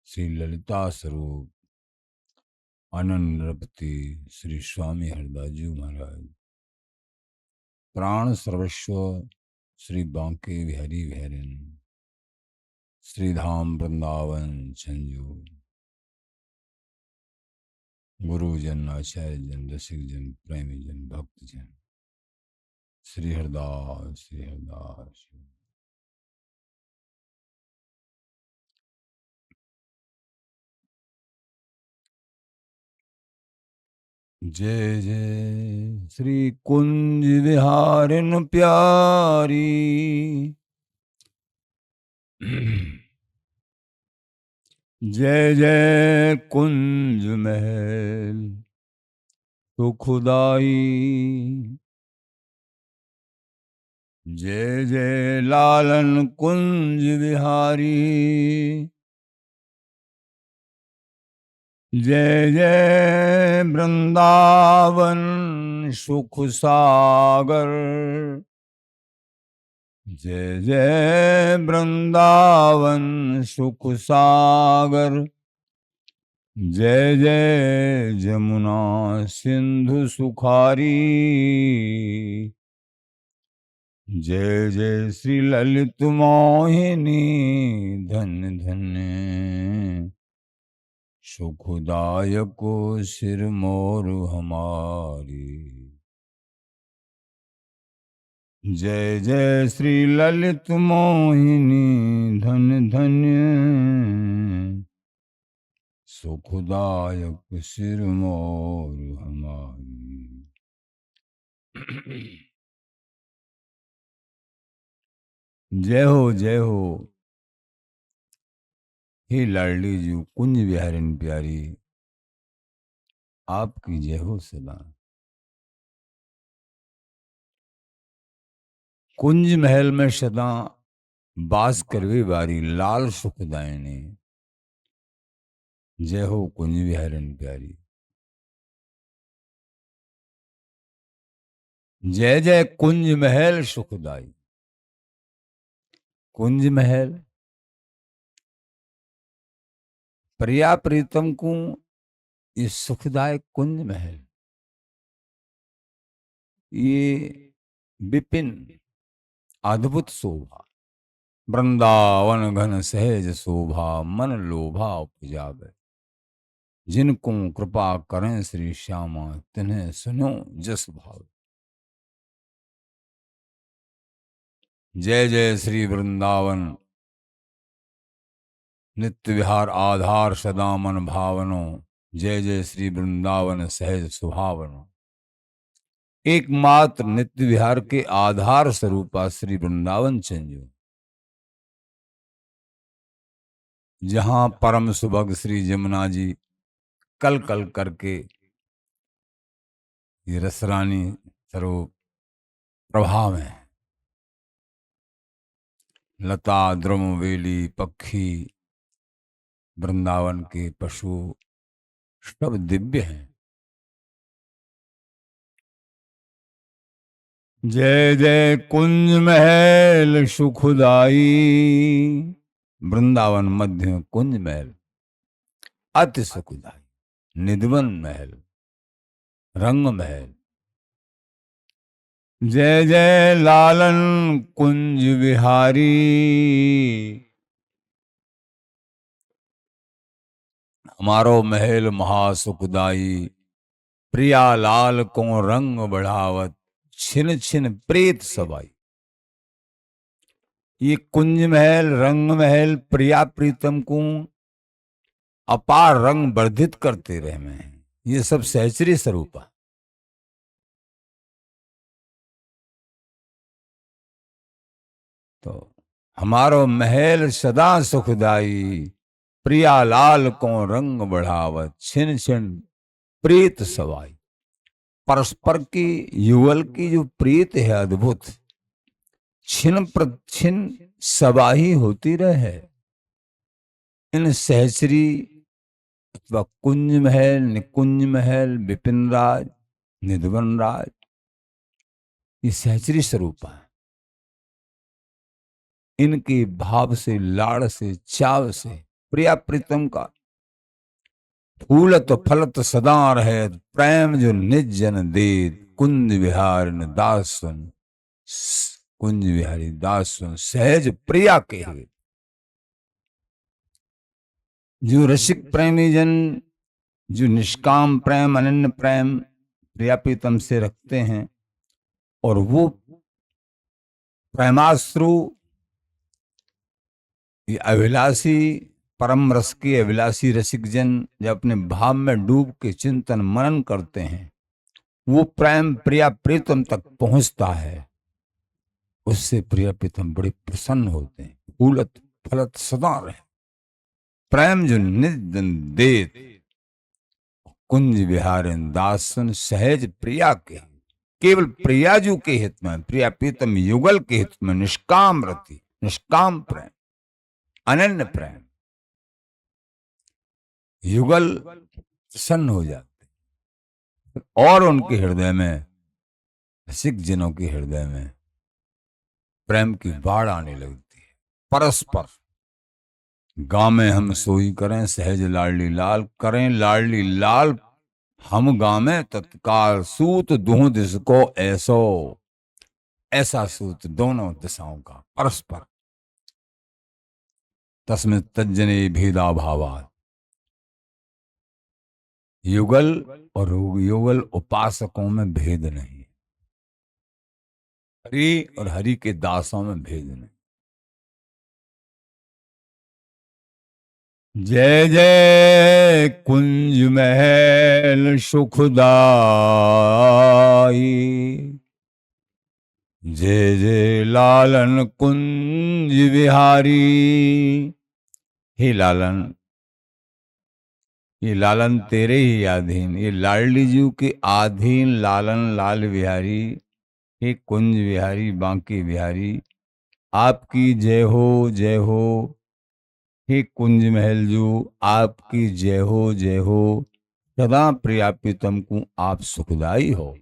श्री ललिता स्वरूप आनंदरपति श्री स्वामी हरदासजी महाराज, प्राण सर्वस्व श्री बांके बिहारी बिहारिन, श्रीधाम वृंदावन संजू, गुरुजन आचार्य जन रसिक जन प्रेमी जन भक्त जन, श्री हरदास श्री हरदास। जय जय श्री कुंज विहारिन प्यारी, जय जय कुंज महल सुखदाई, जय जय लालन कुंज विहारी, जय जय वृंदावन सुख सागर, जय जय वृंदावन सुख सागर, जय जय जमुना सिंधु सुखारी, जय जय श्री ललित मोहिनी धन्य धन्य, सुखदायक सिर मोर हमारी, जय जय श्री ललित मोहिनी धन्य धन्य, सुखदायक सिर मोर हमारी। जय हो जय हो हे लाडली जी कुंज विहारिन प्यारी, आपकी जय हो सदा। कुंज महल में सदा बास करवे वारी लाल सुखदायिनी, जय हो कुंज विहारिन प्यारी। जय जय कुंज महल सुखदाई। कुंज महल प्रिया प्रीतम को ये सुखदायक कुंज महल, ये विपिन अद्भुत शोभा, वृंदावन घन सहज शोभा, मन लोभा उपजावे, जिनको कृपा करें श्री श्यामा, तिन्हें सुनो जस भाव। जय जय श्री वृंदावन नित्य विहार आधार सदा मन भावनो, जय जय श्री वृंदावन सहज सुहावनो। एकमात्र नित्य विहार के आधार स्वरूपा श्री वृंदावन चंजो, जहां परम सुभग श्री जमुना जी कल कल करके ये रसरानी स्वरूप प्रभाव है। लता द्रुम वेली पक्षी वृंदावन के पशु सब दिव्य हैं। जय जय कुंज महल सुखदाई, वृंदावन मध्य कुंज महल अति सुखदाई, निधवन महल रंग महल, जय जय लालन कुंज विहारी, हमारो महल महासुखदाई, प्रिया लाल को रंग बढ़ावत, छिन छिन प्रेत सबाई। ये कुंज महल रंग महल प्रिया प्रीतम को अपार रंग वर्धित करते रहे में, ये सब सहचरी स्वरूप। तो हमारो महल सदा सुखदाई, प्रिया लाल को रंग बढ़ावत, छिन छिन प्रीत सवाई। परस्पर की युगल की जो प्रीत है अद्भुत, छिन प्रछिन सबाही होती रहे। इन सहचरी अथवा कुंज महल निकुंज महल विपिन राज निधवन राज, ये सहचरी स्वरूप है। इनके भाव से लाड़ से चाव से प्रिया प्रीतम का फूलत फलत सदा रहे, प्रेम जो निज जन दे, कुंज विहार दासन, कुंज विहारी दासन सहज प्रिया के। जो रसिक प्रेमी जन, जो निष्काम प्रेम अनन्य प्रेम प्रिया प्रीतम से रखते हैं, और वो प्रेमाश्रु ये अभिलाषी परम रस के अभिलाषी रसिक जन जब अपने भाव में डूब के चिंतन मनन करते हैं, वो प्रेम प्रिया प्रीतम तक पहुंचता है। उससे प्रिया प्रीतम बड़े प्रसन्न होते हैं। फूलत फलत सदा रहे, प्रेम जो निज देत, कुंज विहार दासन सहज प्रिया के। केवल प्रियाजू के हित में, प्रिया प्रीतम युगल के हित में निष्काम रति, निष्काम प्रेम, अनन्य प्रेम, युगल प्रसन्न हो जाते, और उनके हृदय में, सिख जनों के हृदय में प्रेम की बाढ़ आने लगती है। परस्पर गाँव में हम सोई करें सहज लाडली लाल, करें लाडली लाल हम गाँव में तत्काल, सूत दूं दिस को ऐसो, ऐसा सूत दोनों दिशाओं का परस्पर। तस्में तज्जने भेदा भावा, युगल और युगल उपासकों में भेद नहीं, हरि और हरि के दासों में भेद नहीं। जय जय कुंज महल सुखदाई, जय जय लालन कुंज विहारी। हे लालन, ये लालन तेरे ही अधीन, ये लाडली जी के अधीन लालन लाल बिहारी, हे कुंज विहारी बांके बिहारी, आपकी जय हो जय हो। हे कुंज महल जो आपकी जय हो जय हो, सदा प्रिया प्रीतम को आप सुखदाई हो।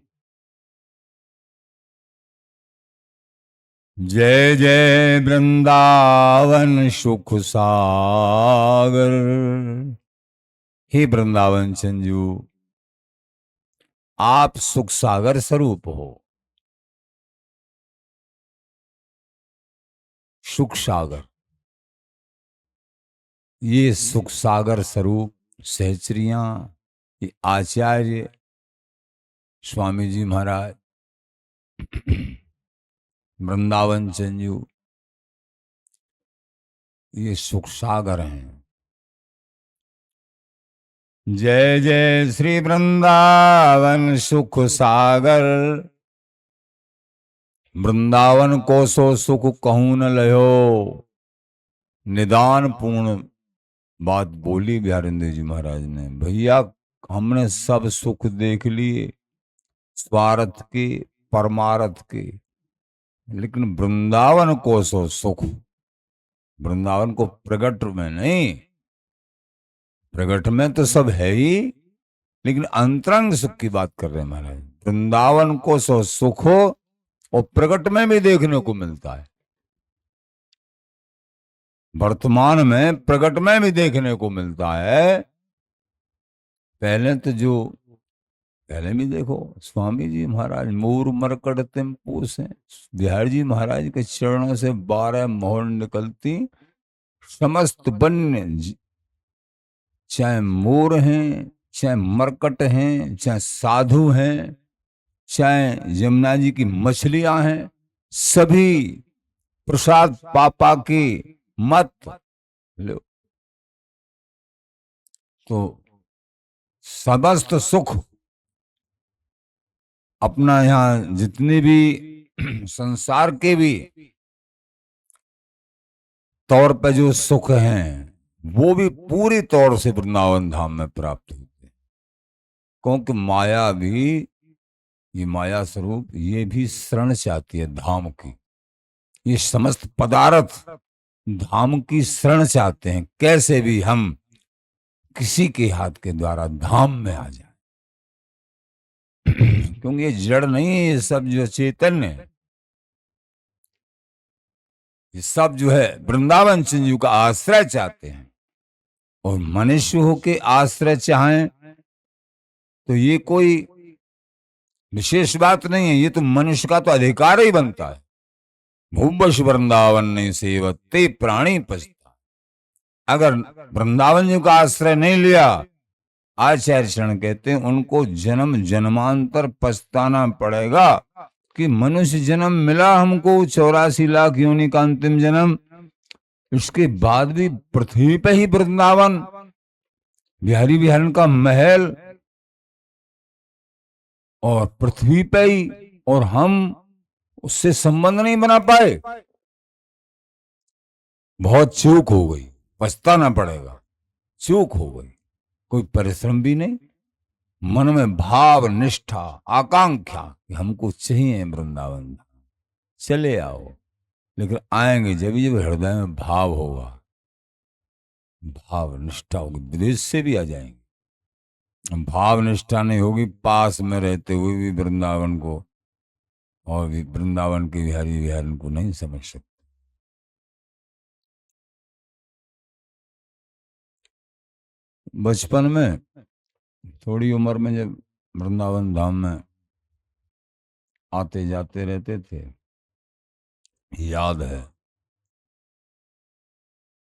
जय जय वृंदावन सुख सागर, हे वृंदावन संजू आप सुख सागर स्वरूप हो। सुख सागर, ये सुख सागर स्वरूप सहचरियां, ये आचार्य स्वामी जी महाराज वृंदावन संजू, ये सुख सागर हैं। जय जय श्री वृंदावन सुख सागर, वृंदावन को सो सुख कहूं न लयो। निदान पूर्ण बात बोली बिहारिंद्र जी महाराज ने, भैया हमने सब सुख देख लिए, स्वार्थ के परमार्थ के, लेकिन वृंदावन को सो सुख, वृंदावन को प्रगट में नहीं, प्रगट में तो सब है ही, लेकिन अंतरंग सुख की बात कर रहे हैं महाराज। वृंदावन को सो सुख हो और प्रगट में भी देखने को मिलता है, वर्तमान में प्रगट में भी देखने को मिलता है। पहले तो जो पहले भी देखो स्वामी जी महाराज मोर मरकट तिम पूछे, बिहार जी महाराज के चरणों से 12 मोहर निकलती, समस्त वन्य चाहे मोर हैं, चाहे मरकट हैं, चाहे साधु हैं, चाहे यमुना जी की मछलियां हैं, सभी प्रसाद पापा की मत लो। तो समस्त सुख अपना यहाँ जितने भी संसार के भी तौर पर जो सुख हैं, वो भी पूरी तौर से वृंदावन धाम में प्राप्त होते हैं। क्योंकि माया भी, ये माया स्वरूप, ये भी शरण चाहती है धाम की। ये समस्त पदार्थ धाम की शरण चाहते हैं, कैसे भी हम किसी के हाथ के द्वारा धाम में आ जाए। क्योंकि ये जड़ नहीं है, ये सब जो चैतन्य है, ये सब जो है वृंदावन संजू का आश्रय चाहते हैं। और मनुष्य हो के आश्रय चाहें तो ये कोई विशेष बात नहीं है, ये तो मनुष्य का तो अधिकार ही बनता है। भूवश वृंदावन नहीं सेवते प्राणी पछता। अगर वृंदावन जी का आश्रय नहीं लिया, आचार्य शरण कहते हैं उनको जन्म जन्मांतर पछताना पड़ेगा कि मनुष्य जन्म मिला हमको 84 लाख योनि का अंतिम जन्म, इसके बाद भी पृथ्वी पे ही वृंदावन बिहारी बिहारन का महल और पृथ्वी पे ही, और हम उससे संबंध नहीं बना पाए। बहुत चूक हो गई, पछताना पड़ेगा, चूक हो गई। कोई परिश्रम भी नहीं, मन में भाव निष्ठा आकांक्षा कि हमको चाहिए वृंदावन, चले आओ। लेकिन आएंगे जब हृदय में भाव होगा, भाव निष्ठा होगी, विदेश से भी आ जाएंगे। भाव निष्ठा नहीं होगी, पास में रहते हुए भी वृंदावन को और वृंदावन के बिहारी बिहारन को नहीं समझ सकते। बचपन में थोड़ी उम्र में जब वृंदावन धाम में आते जाते रहते थे, याद है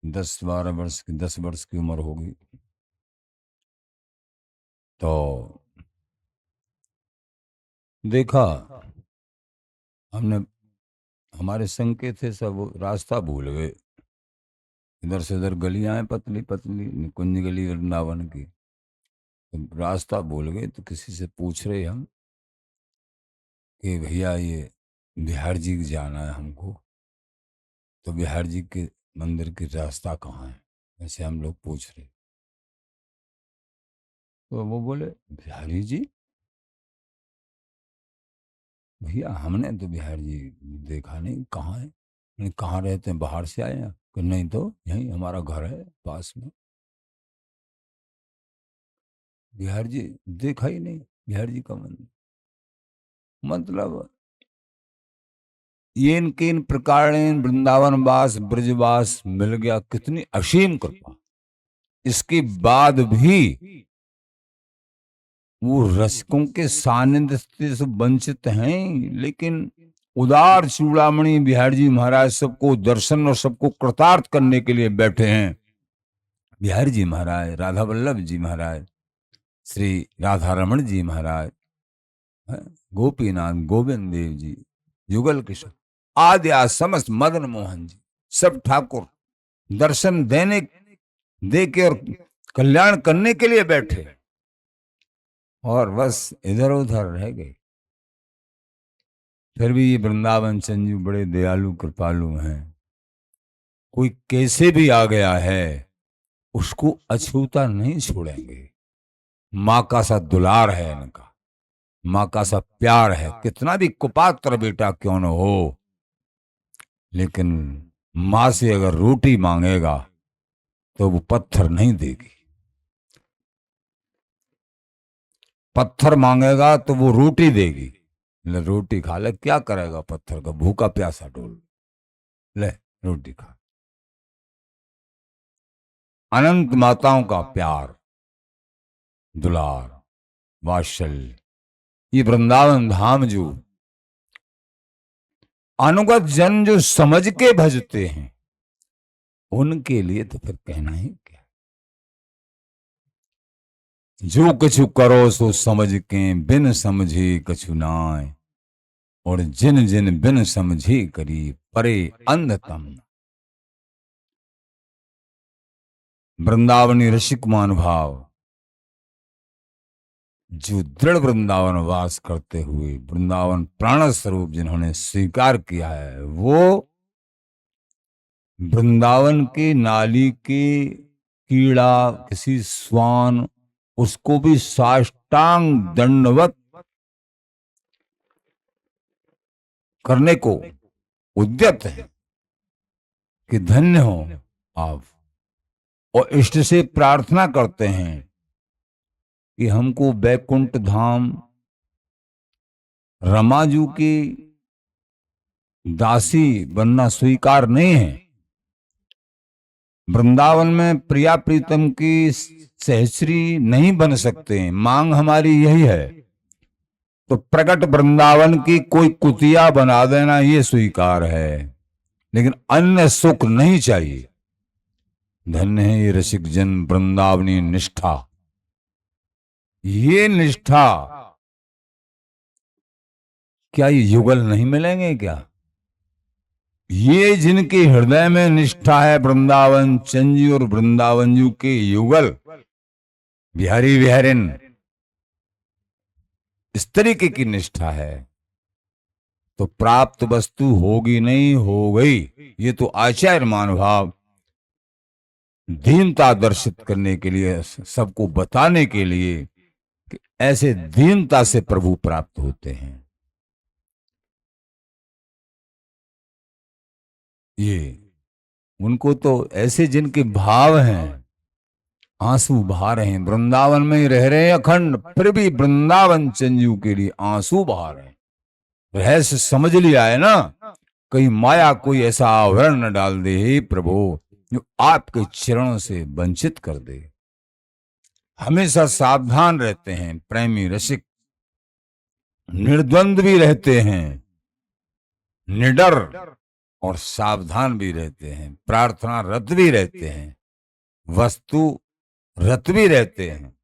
10 वर्ष की उम्र होगी, तो देखा हमने, हमारे संग के थे सब रास्ता भूल गए, इधर से उधर गलियां हैं पतली पतली निकुंज गली वृंदावन की, तो रास्ता भूल गए। तो किसी से पूछ रहे हम कि भैया ये बिहार जी जाना है हमको, तो बिहार जी के मंदिर की रास्ता कहाँ है, ऐसे हम लोग पूछ रहे। तो वो बोले बिहारी जी, भैया हमने तो बिहार जी देखा नहीं, कहाँ है? मैंने कहाँ रहते हैं, बाहर से आए हैं? कि नहीं, तो यहीं हमारा घर है पास में। बिहार जी देखा ही नहीं, बिहार जी का मंदिर। मतलब ये इनके इन प्रकार वृंदावन वास ब्रजवास मिल गया, कितनी असीम कृपा। इसके बाद भी वो रसिकों के सानिध्य से वंचित हैं, लेकिन उदार चूड़ामणि बिहार जी महाराज सबको दर्शन और सबको कृतार्थ करने के लिए बैठे हैं। बिहारी जी महाराज, राधा वल्लभ जी महाराज, श्री राधा रमण जी महाराज, गोपीनाथ गोविंद देव जी, युगल किशोर आदि समस्त मदन मोहन जी, सब ठाकुर दर्शन देने दे के और कल्याण करने के लिए बैठे, और बस इधर उधर रह गए। फिर भी ये वृंदावन चंद जी बड़े दयालु कृपालु हैं, कोई कैसे भी आ गया है उसको अछूता नहीं छोड़ेंगे। माँ का सा दुलार है इनका, माँ का सा प्यार है, कितना भी कुपात्र बेटा क्यों न हो, लेकिन माँ से अगर रोटी मांगेगा तो वो पत्थर नहीं देगी, पत्थर मांगेगा तो वो रोटी देगी। ले रोटी खा ले, क्या करेगा पत्थर का, भूखा प्यासा डोल ले रोटी खा। अनंत माताओं का प्यार दुलार वात्सल्य, ये वृंदावन धाम जो अनुगत जन जो समझ के भजते हैं उनके लिए तो फिर कहना ही क्या। जो कछु करो सो समझ के, बिन समझे कछु नाय, और जिन जिन बिन समझे करी परे अंधतम। वृंदावनी रसिक महानुभाव जो दृढ़ वृंदावन वास करते हुए वृंदावन प्राण स्वरूप जिन्होंने स्वीकार किया है, वो वृंदावन के नाली के कीड़ा किसी स्वान उसको भी साष्टांग दंडवत करने को उद्यत है कि धन्य हो आप, और इष्ट से प्रार्थना करते हैं कि हमको बैकुंठ धाम रमाजू की दासी बनना स्वीकार नहीं है, वृंदावन में प्रिया प्रीतम की सहचरी नहीं बन सकते, मांग हमारी यही है। तो प्रकट वृंदावन की कोई कुतिया बना देना ये स्वीकार है, लेकिन अन्य सुख नहीं चाहिए। धन्य है ये रसिक जन वृंदावनी निष्ठा। ये निष्ठा, क्या ये युगल नहीं मिलेंगे क्या? ये जिनके हृदय में निष्ठा है, वृंदावन चंजी और वृंदावन जू के युगल बिहारी बिहारिन, इस तरीके की निष्ठा है, तो प्राप्त वस्तु होगी नहीं, हो गई। ये तो आचार्य मानुभाव दीनता दर्शित करने के लिए, सबको बताने के लिए कि ऐसे दीनता से प्रभु प्राप्त होते हैं। ये उनको तो ऐसे जिनके भाव हैं, आंसू बहा रहे हैं, वृंदावन में ही रह रहे हैं अखंड, फिर भी वृंदावन चंजू के लिए आंसू बहा रहे हैं। रहस्य समझ लिया है ना, कहीं माया कोई ऐसा आवरण न डाल दे हे प्रभु जो आपके चरणों से वंचित कर दे। हमेशा सावधान रहते हैं प्रेमी रसिक, निर्द्वंद भी रहते हैं, निडर और सावधान भी रहते हैं, प्रार्थना रत भी रहते हैं, वस्तु रत भी रहते हैं।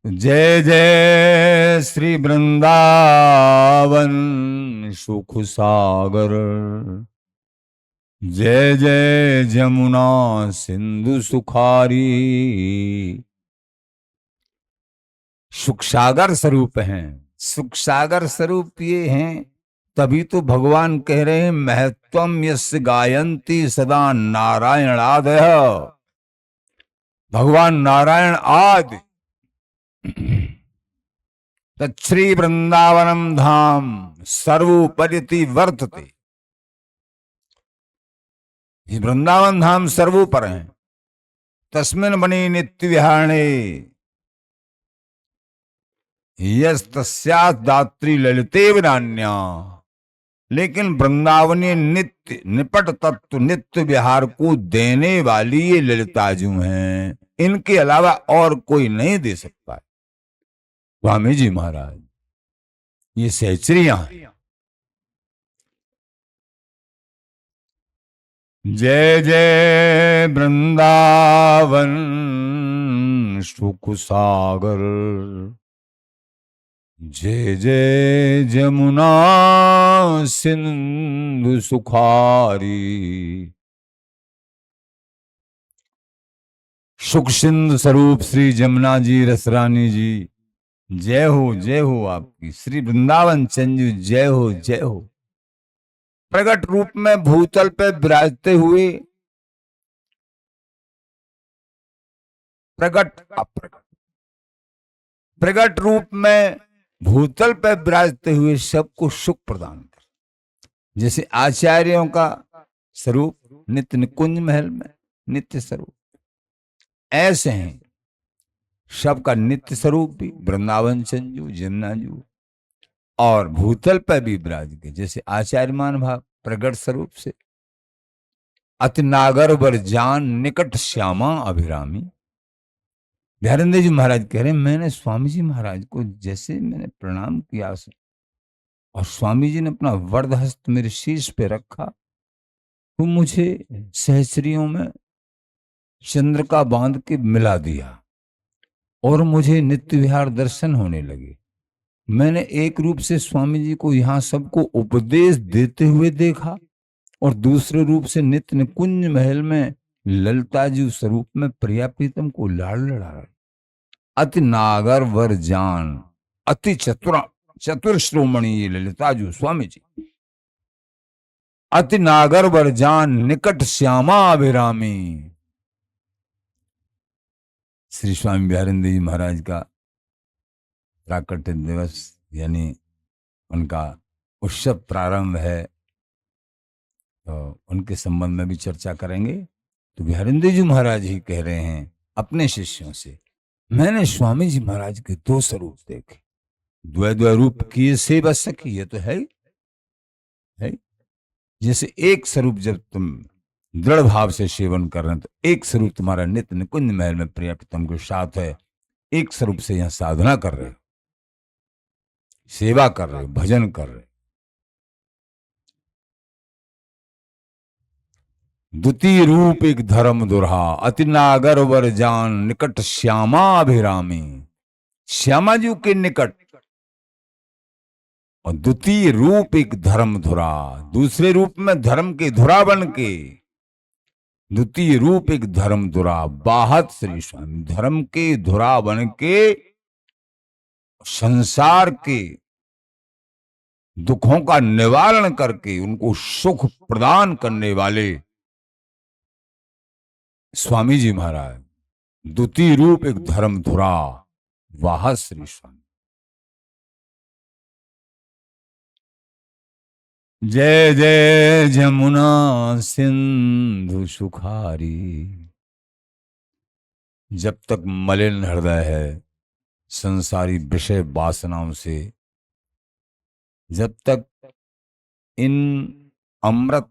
जय जय श्री वृंदावन सुख सागर, जय जय जमुना सिंधु सुखारी। सुख सागर स्वरूप हैं, सुख सागर स्वरूप ये हैं, तभी तो भगवान कह रहे हैं महत्वम यस्य गायन्ति सदा नारायणादय। भगवान नारायण आदि तच्छ्री वृंदावनम धाम सर्वोपरिति वर्तते। ये वृंदावन धाम सर्वोपर है। तस्मिन् बनी नित्य विहारणे यस्तस्यात् दात्री ललिते विनान्या। लेकिन वृंदावनी नित्य निपट तत्व नित्य विहार को देने वाली ये ललिताजू हैं, इनके अलावा और कोई नहीं दे सकता है। स्वामी जी महाराज ये सहचरियां हैं। जय जय वृंदावन सुख सागर, जय जय जमुना सिंधु सुखारी। सुख सिंधु स्वरूप श्री जमुना जी रसरानी जी, जय हो आपकी। श्री वृंदावन चंजू जय हो। प्रकट रूप में भूतल पे विराजते हुए, प्रकट रूप में भूतल पे विराजते हुए सबको सुख प्रदान कर। जैसे आचार्यों का स्वरूप नित्य निकुंज महल में नित्य स्वरूप, ऐसे हैं सबका नित्य स्वरूप भी वृंदावन चंजू जमुनाजू, और भूतल पर भी विराज के जैसे आचार्यमान भाव प्रगट स्वरूप से। अति नागर वर जान निकट श्यामा अभिरामी। बिहारिंदर जी महाराज कह रहे हैं, मैंने स्वामी जी महाराज को जैसे मैंने प्रणाम किया और स्वामी जी ने अपना वरद हस्त मेरे शीश पे रखा, तो मुझे सहचरियों में चंद्र का बांध के मिला दिया और मुझे नित्य विहार दर्शन होने लगे। मैंने एक रूप से स्वामी जी को यहाँ सबको उपदेश देते हुए देखा और दूसरे रूप से नित्य निकुंज महल में ललिताजू स्वरूप में प्रिया प्रीतम को लाड़ लड़ा रहे। अति नागर वर जान, अति चतुर श्रोमणी ये ललिताजू स्वामी जी। अति नागर वर जान निकट श्यामा अभिरामी। श्री स्वामी बिहारिंदर जी महाराज का प्राकट्य दिवस यानी उनका उत्सव प्रारंभ है, तो उनके संबंध में भी चर्चा करेंगे। तो बिहारिंदर जी महाराज ही कह रहे हैं अपने शिष्यों से, मैंने स्वामी जी महाराज के दो स्वरूप देखे, द्वै रूप किए से बच सकी। ये तो है जैसे एक स्वरूप जब तुम दृढ़ भाव से सेवन कर रहे हैं, तो एक स्वरूप तुम्हारा नित्य निकुंज महल में प्रिय प्रीतम के साथ है। एक स्वरूप से यहां साधना कर रहे हो, सेवा कर रहे हो, भजन कर रहे हो। द्वितीय रूप एक धर्म दुरहा, अति नागर वर जान, निकट श्यामा अभिरामी। श्यामा जी के निकट, और द्वितीय रूप एक धर्म धुरा, दूसरे रूप में धर्म के धुरा बन के, द्वितीय रूप एक धर्म धुरा, बाहत श्री स्वामी धर्म के धुरा बन के संसार के दुखों का निवारण करके उनको सुख प्रदान करने वाले स्वामी जी महाराज। द्वितीय रूप एक धर्म धुरा, वाह श्री स्वामी। जय जय जमुना सिंधु सुखारी। जब तक मलिन हृदय है संसारी विषय वासनाओं से, जब तक इन अमृत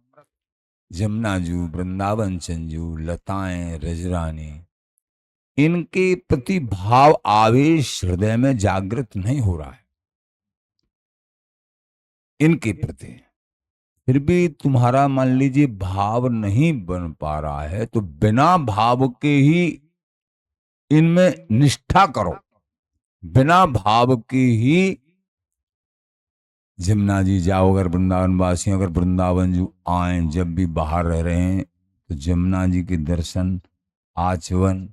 जमुना जू, वृंदावन चंजू, लताएं, रजरानी, इनके प्रति भाव आवेश हृदय में जागृत नहीं हो रहा है, इनके प्रति फिर भी तुम्हारा मान लीजिए भाव नहीं बन पा रहा है, तो बिना भाव के ही इनमें निष्ठा करो, बिना भाव के ही जमुना जी जाओ। अगर वृंदावन वासी, अगर वृंदावन जो आए, जब भी बाहर रह रहे हैं, तो जमुना जी के दर्शन, आचमन,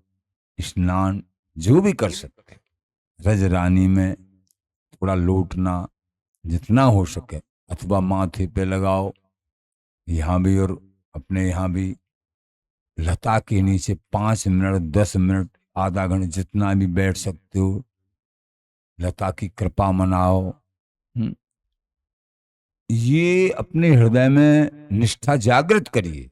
स्नान जो भी कर सकते, रजरानी में थोड़ा लौटना जितना हो सके, अथवा माथे पे लगाओ, यहाँ भी और अपने यहाँ भी लता के नीचे 5 मिनट, 10 मिनट, आधा घंटा, जितना भी बैठ सकते हो, लता की कृपा मनाओ। ये अपने हृदय में निष्ठा जागृत करिए।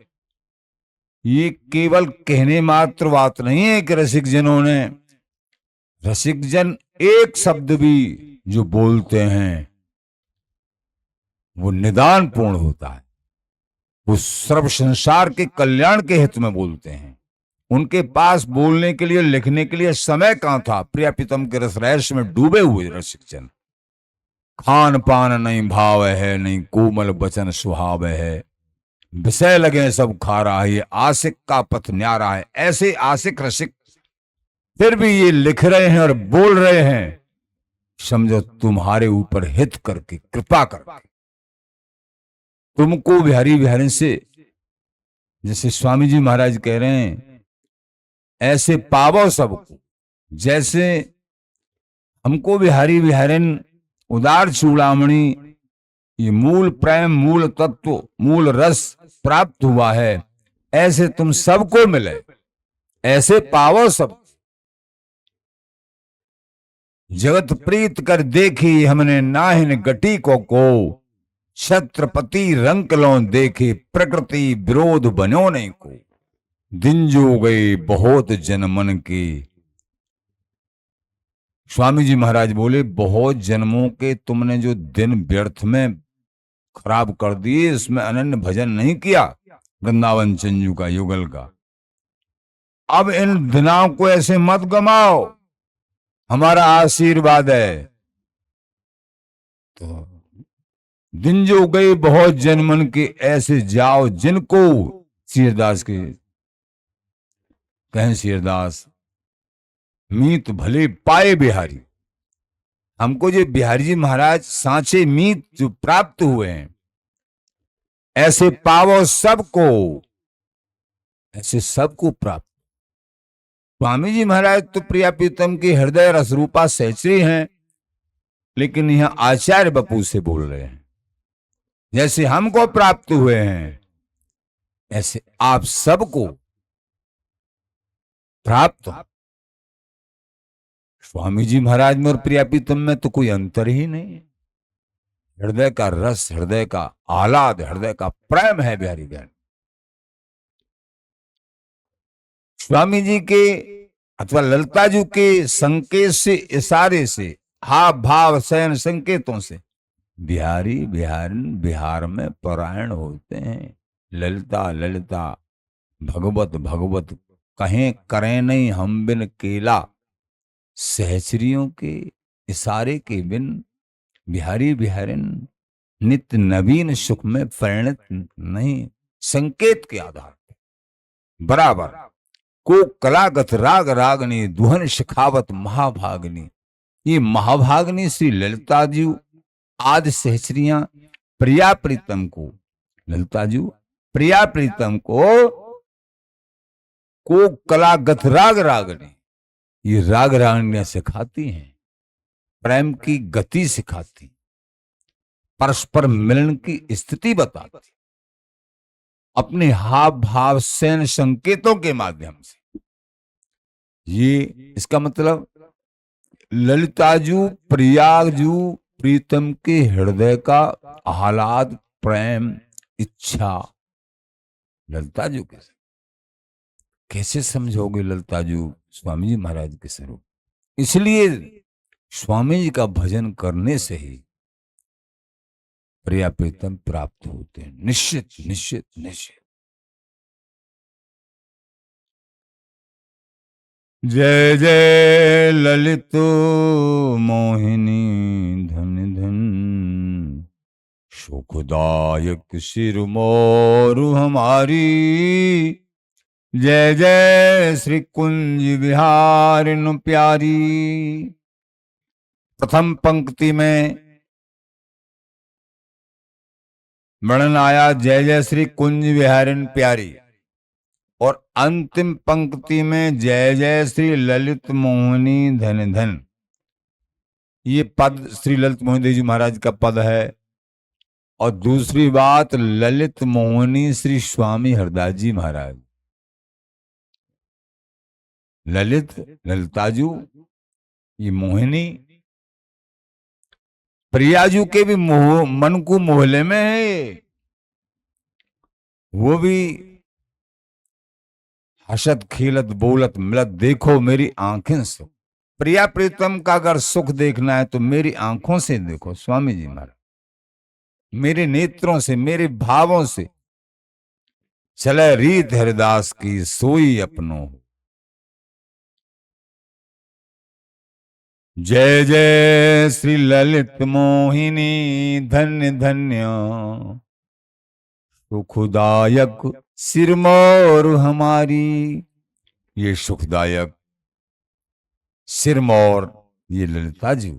ये केवल कहने मात्र बात नहीं है कि रसिक जनों ने, रसिक जन एक शब्द भी जो बोलते हैं वो निदान पूर्ण होता है, वो सर्व संसार के कल्याण के हित में बोलते हैं। उनके पास बोलने के लिए, लिखने के लिए समय कहां था? प्रिय प्रीतम के रस रहस्य में डूबे हुए रसिक जन। खान पान नहीं भाव है, नहीं कोमल वचन सुहाव है, विषय लगे सब खा रहा है, ये आशिक का पथ न्यारा है। ऐसे आशिक रसिक फिर भी ये लिख रहे हैं और बोल रहे हैं, समझो तुम्हारे ऊपर हित करके, कृपा करके, तुमको बिहारी बिहारी से, जैसे स्वामी जी महाराज कह रहे हैं, ऐसे पावो सबको, जैसे हमको बिहारी बिहारिन उदार चूड़ामणि, ये मूल प्रेम, मूल तत्व, मूल रस प्राप्त हुआ है, ऐसे तुम सबको मिले, ऐसे पावो सब। जगत प्रीत कर देखी हमने नाहिन गटी को, छत्रपति रंक लो देखे प्रकृति विरोध बनो नहीं को। दिन जो गए बहुत जनमन के, स्वामी जी महाराज बोले, बहुत जन्मों के तुमने जो दिन व्यर्थ में खराब कर दिए, इसमें अनन्य भजन नहीं किया वृंदावन चंजू का, युगल का। अब इन दिनों को ऐसे मत गमाओ, हमारा आशीर्वाद है। तो दिन जो गए बहुत जनमन के, ऐसे जाओ जिनको, सीरदास के कहें, सीरदास मीत भले पाए बिहारी। हमको जो बिहारी जी महाराज सांचे मीत जो प्राप्त हुए हैं, ऐसे पावो सबको, ऐसे सबको प्राप्त। स्वामी जी महाराज तो प्रिया प्रीतम के हृदय रसरूपा सहचरी हैं, लेकिन यहां आचार्य बपू से बोल रहे हैं, जैसे हमको प्राप्त हुए हैं ऐसे आप सबको प्राप्त। स्वामी जी महाराज में और प्रिया प्रीतम में तो कोई अंतर ही नहीं है। हृदय का रस, हृदय का आह्लाद, हृदय का प्रेम है बिहारी बहन। स्वामी जी के अथवा ललिता जी के संकेत से, इशारे से, हाव भाव शयन संकेतों से बिहारी बिहारन बिहार में परायण होते हैं। ललिता ललिता भगवत भगवत कहें करें नहीं हम बिन केला, सहचरियों के इशारे के बिन बिहारी बिहारिन नित्य नवीन सुख में परिणत नहीं। संकेत के आधार पर बराबर को कलागत राग रागनी दुहन शिखावत महाभागनी। ये महाभागनी श्री ललिता जी आदि सहचरियां प्रिया प्रीतम को, ललिता जी प्रिया प्रीतम को कलागत राग रागनी, ये राग रागनियां सिखाती हैं, प्रेम की गति सिखाती, परस्पर मिलन की स्थिति बताती, अपने हाव भाव सैन संकेतों के माध्यम से। ये इसका मतलब ललिताजू प्रियाजू प्रीतम के हृदय का आह्लाद प्रेम इच्छा ललिताजू के कैसे समझोगे ललिताजू स्वामी जी महाराज के स्वरूप। इसलिए स्वामी जी का भजन करने से ही प्रिया प्रीतम प्राप्त होते हैं, निश्चित निश्चित निश्चित। जय जय ललित मोहिनी धन धन, सुखदायक सिरमौर हमारी। जय जय श्री कुंज विहारिन प्यारी। प्रथम पंक्ति में वर्णन आया जय जय श्री कुंज विहारिन प्यारी, और अंतिम पंक्ति में जय जय श्री ललित मोहिनी धन धन। ये पद श्री ललित मोहिनी देवी जी महाराज का पद है। और दूसरी बात ललित मोहिनी श्री स्वामी हरदास जी महाराज, ललित ललिताजू ये मोहिनी प्रियाजू के भी मन को मोहले में है, वो भी हसत खिलत बोलत मिलत देखो मेरी आंखें सुख। प्रिया प्रीतम का अगर सुख देखना है तो मेरी आंखों से देखो स्वामी जी महाराज, मेरे नेत्रों से मेरे भावों से चले रीत हरिदास की सोई अपनों। जय जय श्री ललित मोहिनी धन्य धन्य, सुखदायक सिरमौर हमारी। ये सुखदायक सिरमौर ये ललिता जी।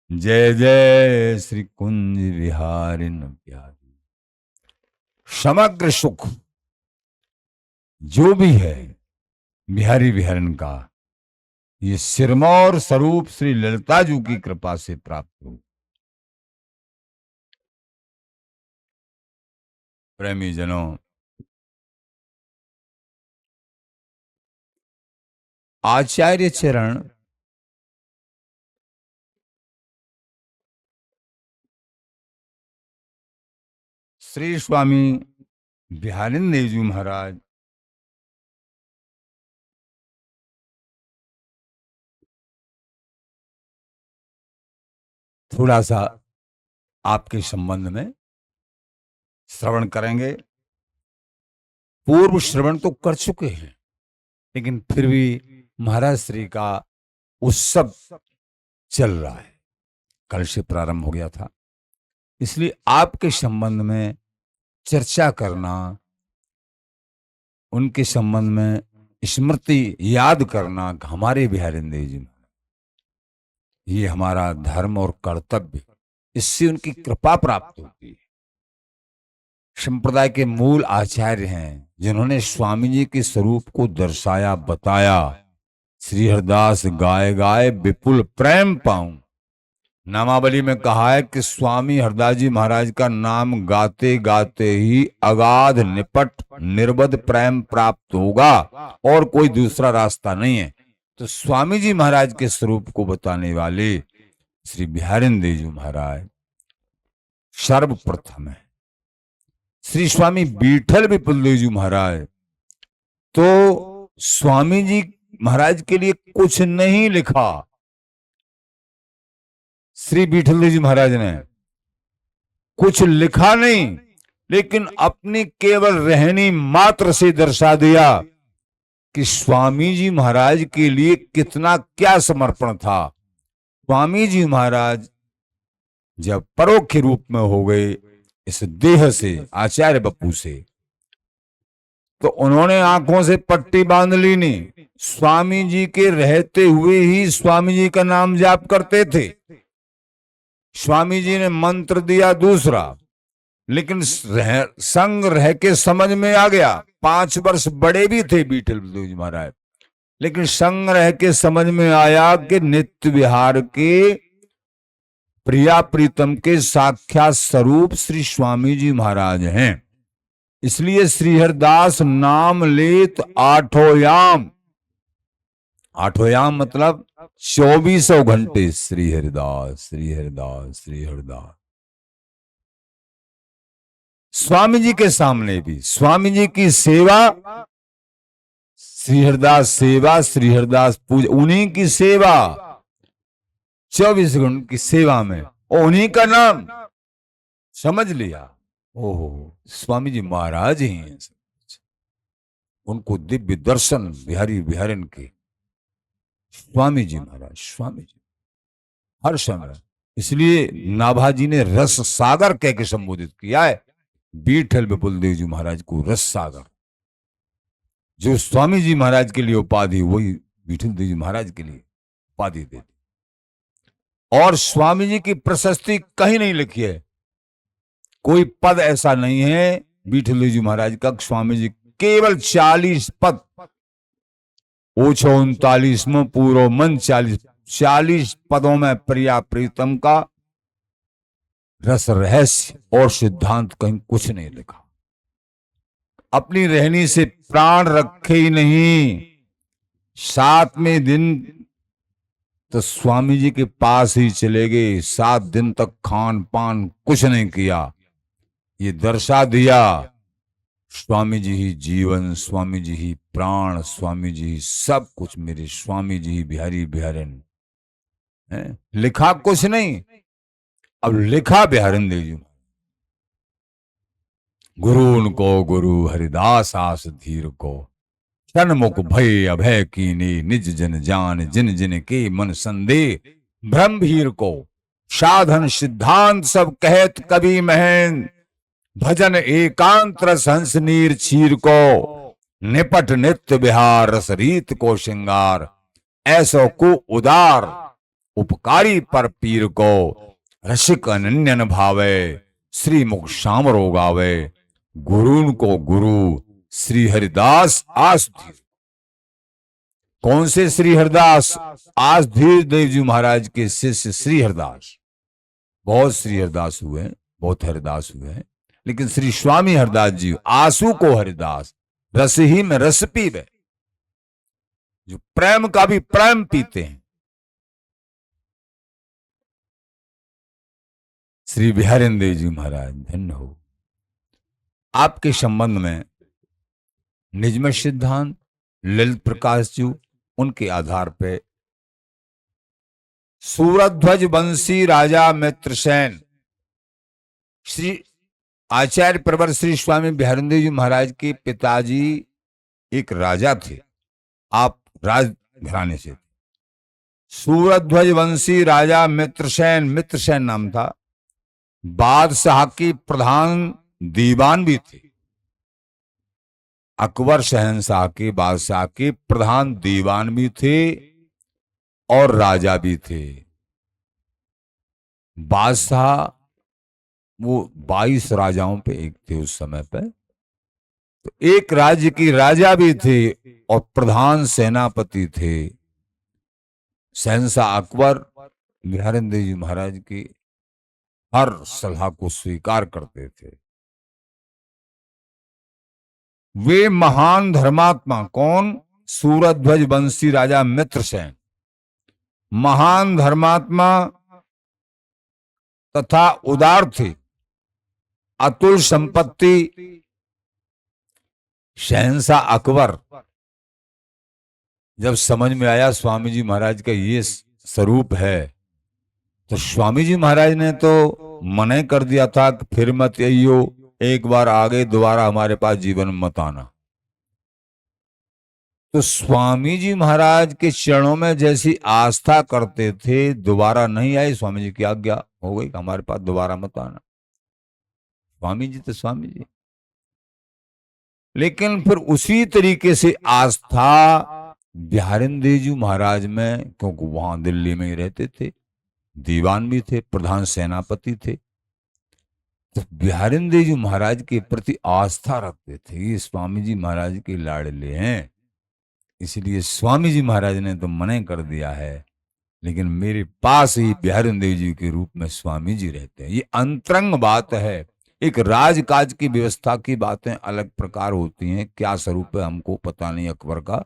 जय जय श्री कुंज विहारिन प्यारी। समग्र सुख जो भी है बिहारी बिहारिन का, ये सिरमौर स्वरूप श्री ललिता जी की कृपा से प्राप्त हो। प्रेमी जनों, आचार्य चरण श्री स्वामी बिहारिन देव जी महाराज थोड़ा सा आपके संबंध में श्रवण करेंगे। पूर्व श्रवण तो कर चुके हैं, लेकिन फिर भी महाराज श्री का उत्सव चल रहा है, कल से प्रारंभ हो गया था, इसलिए आपके संबंध में चर्चा करना, उनके संबंध में स्मृति याद करना हमारे बिहारिन देव जी, ये हमारा धर्म और कर्तव्य, इससे उनकी कृपा प्राप्त होती है। संप्रदाय के मूल आचार्य हैं जिन्होंने स्वामी जी के स्वरूप को दर्शाया बताया। श्री हरदास गाय गाय विपुल प्रेम पाऊं, नामावली में कहा है कि स्वामी हरदास जी महाराज का नाम गाते गाते ही अगाध निपट निर्बध प्रेम प्राप्त होगा, और कोई दूसरा रास्ता नहीं है। तो स्वामी जी महाराज के स्वरूप को बताने वाले श्री बिहारिन देव जी महाराज सर्वप्रथम है। श्री स्वामी बीठल विपुल देव जी महाराज तो स्वामी जी महाराज के लिए कुछ नहीं लिखा, श्री बीठल देव जी महाराज ने कुछ लिखा नहीं, लेकिन अपनी केवल रहनी मात्र से दर्शा दिया कि स्वामी जी महाराज के लिए कितना क्या समर्पण था। स्वामी जी महाराज जब परोक्ष रूप में हो गए इस देह से, आचार्य बप्पू से, तो उन्होंने आंखों से पट्टी बांध ली नहीं। स्वामी जी के रहते हुए ही स्वामी जी का नाम जाप करते थे। स्वामी जी ने मंत्र दिया दूसरा, लेकिन संग रह के समझ में आ गया। 5 वर्ष बड़े भी थे विठल जी महाराज, लेकिन संग रह के समझ में आया कि नित्य विहार के प्रिया प्रीतम के साक्षात स्वरूप श्री स्वामी जी महाराज हैं। इसलिए श्री हरिदास नाम लेत आठोयाम, आठोयाम मतलब 24 घंटे श्री हरिदास श्री हरिदास श्री हरिदास। स्वामी जी के सामने भी स्वामी जी की सेवा, श्री हरिदास सेवा, श्री हरिदास पूजा, उन्हीं की सेवा 24 घंटे की सेवा में, और उन्हीं का नाम समझ लिया। ओहो, स्वामी जी महाराज ही हैं। उनको दिव्य दर्शन बिहारी बिहारन के स्वामी जी महाराज, स्वामी जी हर समय। इसलिए नाभाजी ने रस सागर कह के संबोधित किया है विठल बलदेव जी महाराज को, रस सागर। जो स्वामी जी महाराज के लिए उपाधि, वही विठल देव जी महाराज के लिए उपाधि देती। और स्वामी जी की प्रशस्ति कहीं नहीं लिखी है, कोई पद ऐसा नहीं है विठल देव जी महाराज का। स्वामी जी केवल 40 पद, ओछो 39 में पूरो मन 40 पदों में प्रिया प्रीतम का रस रहस्य और सिद्धांत कहीं कुछ नहीं लिखा। अपनी रहनी से प्राण रखे ही नहीं, 7वें दिन तो स्वामी जी के पास ही चले गए। 7 दिन तक खान पान कुछ नहीं किया। ये दर्शा दिया स्वामी जी ही जीवन, स्वामी जी ही प्राण, स्वामी जी ही सब कुछ, मेरे स्वामी जी ही बिहारी बिहारन है। लिखा कुछ नहीं, अब लिखा बिहारन देव जी। गुरु उनको गुरु हरिदास आस धीर को, सन्मुख भय अभय कीने, निज जन जान जिन जिन के मन संदेह, ब्रह्म भीर को साधन सिद्धांत सब कहत कवि महन, भजन एकांत रस हंस नीर चीर को, निपट नित्य विहार रस रीत को श्रृंगार, ऐसो को उदार उपकारी पर पीर को, रसिक अनन्यन भावे श्री मुख श्याम रोगावे, गुरुन को गुरु श्री हरिदास आसधीर। कौन से श्री हरिदास? आसधीर देव जी महाराज के शिष्य श्री हरिदास। बहुत श्री हरिदास हुए हैं, बहुत हरिदास हुए हैं, लेकिन श्री स्वामी हरिदास जी आंसू को हरिदास, रस ही में रस पीवे, जो प्रेम का भी प्रेम पीते हैं। श्री बिहारिन देव जी महाराज धन्य हो। आपके संबंध में निजमत सिद्धांत, ललित प्रकाश जी, उनके आधार पे सूरध्वज वंशी राजा मित्रसेन, श्री आचार्य प्रवर श्री स्वामी बिहारिन देव जी महाराज के पिताजी एक राजा थे, आप राज घराने से थे। सूरध्वज वंशी राजा मित्रसेन, मित्रसेन नाम था। बादशाह की प्रधान दीवान भी थे। अकबर शहंशाह के, बादशाह के प्रधान दीवान भी थे और राजा भी थे। बादशाह वो 22 राजाओं पे एक थे उस समय पे, तो एक राज्य की राजा भी थे और प्रधान सेनापति थे। शहंशाह अकबर बिहारिन देव जी महाराज की हर सलाह को स्वीकार करते थे। वे महान धर्मात्मा, कौन? सूरध्वज वंशी राजा मित्रसेन, महान धर्मात्मा तथा उदार थे, अतुल संपत्ति। शहंशाह अकबर जब समझ में आया स्वामी जी महाराज का ये स्वरूप है, तो स्वामी जी महाराज ने तो मना कर दिया था कि फिर मत आइयो, एक बार आ गए दोबारा हमारे पास जीवन में मत आना। तो स्वामी जी महाराज के चरणों में जैसी आस्था करते थे, दोबारा नहीं आए, स्वामी जी की आज्ञा हो गई हमारे पास दोबारा मत आना। स्वामी जी तो स्वामी जी। लेकिन फिर उसी तरीके से आस्था बिहारिंदर जी महाराज में, क्योंकि वहां दिल्ली में ही रहते थे, दीवान भी थे, प्रधान सेनापति थे, तो बिहारिंदर जी महाराज के प्रति आस्था रखते थे। ये स्वामी जी महाराज के लाडले हैं, इसलिए स्वामी जी महाराज ने तो मना कर दिया है, लेकिन मेरे पास ही बिहारिंदर जी के रूप में स्वामी जी रहते हैं। ये अंतरंग बात है। एक राजकाज की व्यवस्था की बातें अलग प्रकार होती हैं, क्या स्वरूप है हमको पता नहीं अकबर का,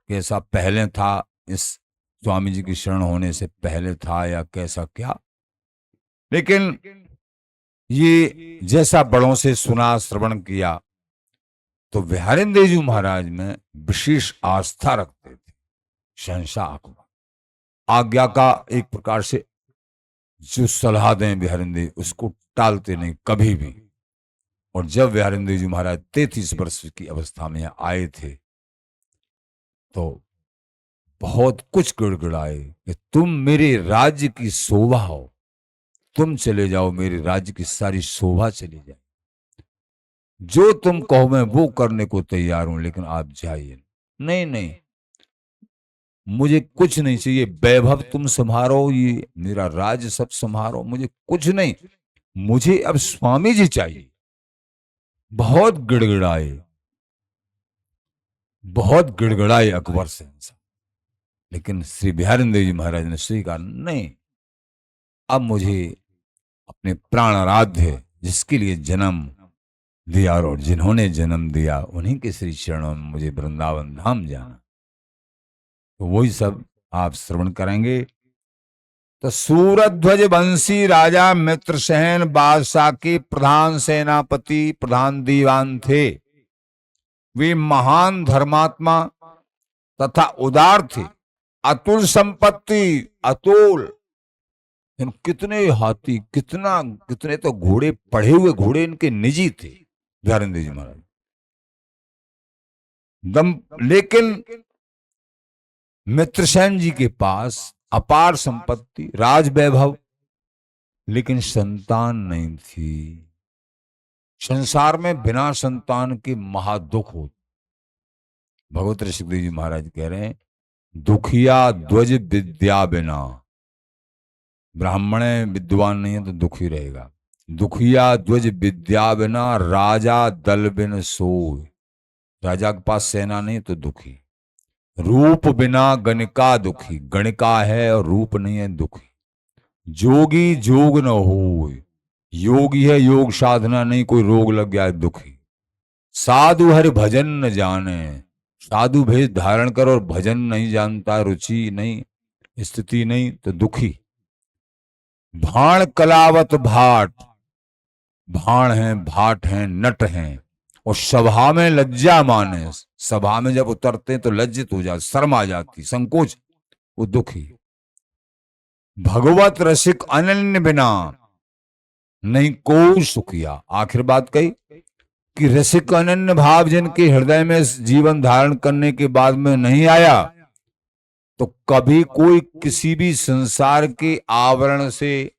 कैसा पहले था, इस स्वामी जी की शरण होने से पहले था या कैसा क्या। लेकिन ये जैसा बड़ों से सुना श्रवण किया तो बिहारिंदर जी महाराज में विशेष आस्था रखते थे। शहंशाह अकबर आज्ञा का एक प्रकार से जो सलाह दें बिहारिंदर, उसको टालते नहीं कभी भी। और जब बिहारिंदर जी महाराज 33 वर्ष की अवस्था में आए थे तो बहुत कुछ गिड़गिड़ाए कि तुम मेरे राज्य की शोभा हो, तुम चले जाओ, मेरे राज्य की सारी शोभा चली जाए, जो तुम कहो मैं वो करने को तैयार हूं, लेकिन आप जाइए। नहीं नहीं, मुझे कुछ नहीं चाहिए, वैभव तुम संभारो, ये मेरा राज्य सब संभारो, मुझे कुछ नहीं, मुझे अब स्वामी जी चाहिए। बहुत गिड़गिड़ाए, बहुत गिड़गिड़ाए अकबर से, लेकिन श्री बिहारिंदर जी महाराज ने स्वीकार नहीं, अब मुझे अपने प्राण आराध्य जिसके लिए जन्म दिया और जिन्होंने जन्म दिया उन्हीं के श्री चरणों में मुझे वृंदावन धाम जाना। तो वही सब आप श्रवण करेंगे। तो सूरध्वज वंशी राजा मित्रसेन बादशाह के प्रधान सेनापति, प्रधान दीवान थे। वे महान धर्मात्मा तथा उदार थे। अतुल संपत्ति, अतुल, कितने हाथी, कितने तो घोड़े, पढ़े हुए घोड़े इनके निजी थे बिहारिंदर जी महाराज। लेकिन मित्रसेन जी के पास अपार संपत्ति, राज वैभव, लेकिन संतान नहीं थी। संसार में बिना संतान के महादुख हो। भगवत ऋषिदेव जी महाराज कह रहे हैं, दुखिया ध्वज विद्या बिना, ब्राह्मण विद्वान नहीं है तो दुखी रहेगा। दुखिया ध्वज विद्या बिना, राजा दल बिन सोय, राजा के पास सेना नहीं तो दुखी। रूप बिना गणिका दुखी, गणिका है और रूप नहीं है दुखी। जोगी जोग न हो, योगी है योग साधना नहीं, कोई रोग लग गया है दुखी। साधु हरि भजन न जाने, साधु भेष धारण कर और भजन नहीं जानता, रुचि नहीं, स्थिति नहीं तो दुखी। भाण कलावत भाट, भाण है, भाट है, नट है, और सभा में लज्जा माने, सभा में जब उतरते तो लज्जित हो जाते, शर्म आ जाती, संकोच, वो दुखी। भगवत रसिक अनन्य बिना, नहीं कोई सुखिया। आखिर बात कही कि रसिक अनन्य भाव जिनके हृदय में जीवन धारण करने के बाद में नहीं आया, तो कभी कोई किसी भी संसार के आवरण से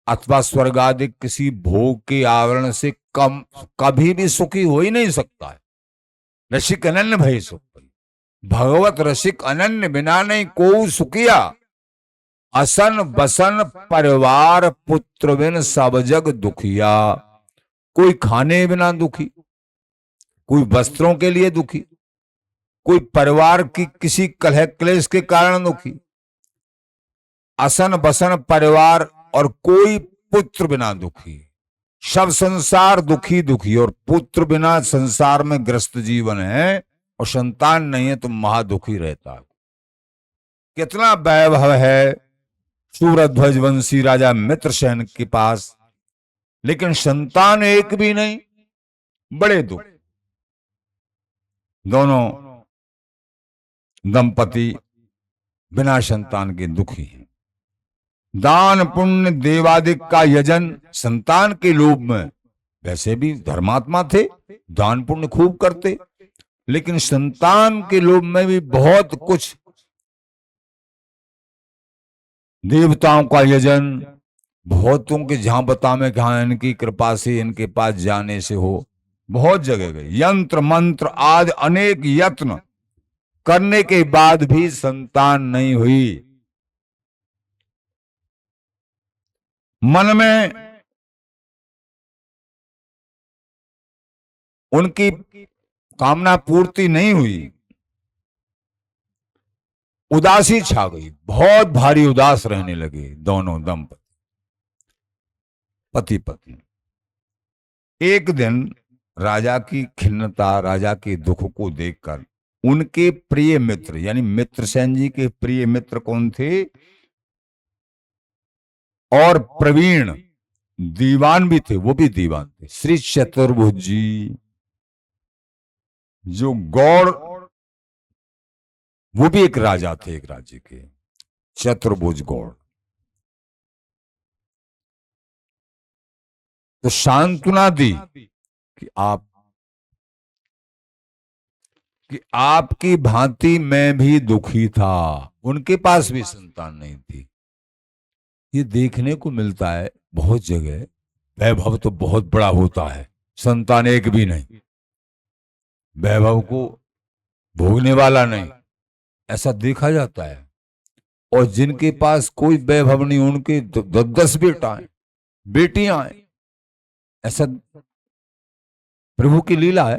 अथवा स्वर्गादिक किसी भोग के आवरण से कम कभी भी सुखी हो ही नहीं सकता है। रसिक अनन्य भय सुख, भगवत रसिक अनन्य बिना नहीं को सुखिया। असन बसन परिवार पुत्र बिन सब जग दुखिया, कोई खाने बिना दुखी, कोई वस्त्रों के लिए दुखी, कोई परिवार की किसी कलह क्लेश के कारण दुखी। असन बसन परिवार और कोई पुत्र बिना दुखी, सब संसार दुखी दुखी, और पुत्र बिना संसार में ग्रस्त जीवन है और संतान नहीं है तो महादुखी रहता है। कितना वैभव है सूरध्वज वंशी राजा मित्रसेन के पास, लेकिन संतान एक भी नहीं, बड़े दुख। दोनों दंपति बिना संतान के दुखी हैं। दान पुण्य देवादिक का यजन संतान के लोभ में वैसे भी धर्मात्मा थे, दान पुण्य खूब करते, लेकिन संतान के लोभ में भी बहुत कुछ, देवताओं का यजन, बहुतों के जहां बतावे कि हाँ इनकी कृपा से इनके पास जाने से हो, बहुत जगह गए, यंत्र मंत्र आदि अनेक यत्न करने के बाद भी संतान नहीं हुई। मन में उनकी कामना पूर्ति नहीं हुई, उदासी छा गई, बहुत भारी उदास रहने लगे दोनों दंपति, पति पत्नी। एक दिन राजा की खिन्नता, राजा के दुख को देखकर उनके प्रिय मित्र, यानी मित्रसेन जी के प्रिय मित्र कौन थे और प्रवीण दीवान भी थे, वो भी दीवान थे, श्री चतुर्भुज जी, जो गौड़, वो भी एक राजा थे, एक राज्य के, चतुर्भुज गौड़। तो सांत्वना दी कि आपकी भांति मैं भी दुखी था। उनके पास भी संतान नहीं थी। ये देखने को मिलता है बहुत जगह, वैभव तो बहुत बड़ा होता है, संतान एक भी नहीं, वैभव को भोगने वाला नहीं, ऐसा देखा जाता है। और जिनके पास कोई वैभव नहीं, उनके 10 बेटा हैं, बेटियां हैं, ऐसा प्रभु की लीला है।